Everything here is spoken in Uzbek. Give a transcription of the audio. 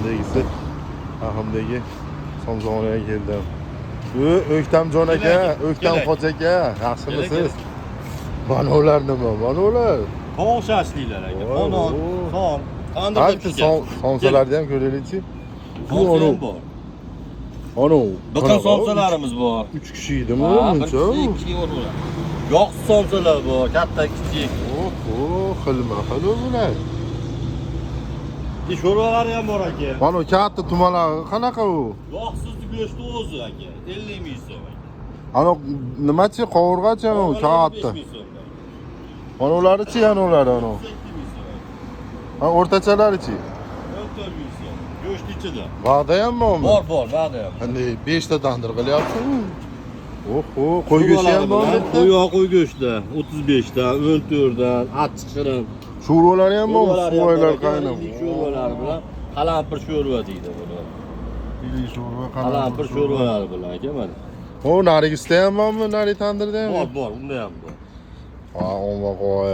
ahimdagisi. Ahimdagi somzonaga keldim. O'ktamjon aka, O'ktamxo'ja aka, yaxshimisiz? Mana ular nima? Mana ular. Tovuq shashliklar aka. Qonot, son, tandirda Qancha pishgan. somsalarni ham ko'raylik-chi. Somsa ham bor. Ana, Butun somsalarimiz bor. 3 kishi edimi? Buncha? 2 o'rnlar. Yog'siz somsalar bor, katta, kichik. Xilma-xil bular. Sho'rvalari ham bor aka. Mana katta tumalari qanaqa u? Yog'siz go'shti o'zi aka. 50 ming so'm aka. Ana nimachi qovurg'achi u katta. Mana ularichi yana ular ana. Ha o'rtachalarichi? 14 ming so'm. Go'sht ichida. Va'da ham bormi? Bor, va'da ham. Qanday 5 ta tandir qilyapsiz? Qo'y go'shti ham bormi? Qo'y go'shti 35 ta, 14 dan, achchiq shirin. Sho'rvalari ham bormi? Sho'rvalar qaynab. Sho'rvalar bilan qalampir sho'rva deydi buni. Sho'rva Qalampir sho'rvalari bilan aka mana. O narigisida ham bormi? Nari tandirda ham? Bor, unda ham bor. Ha, o'nga qo'y.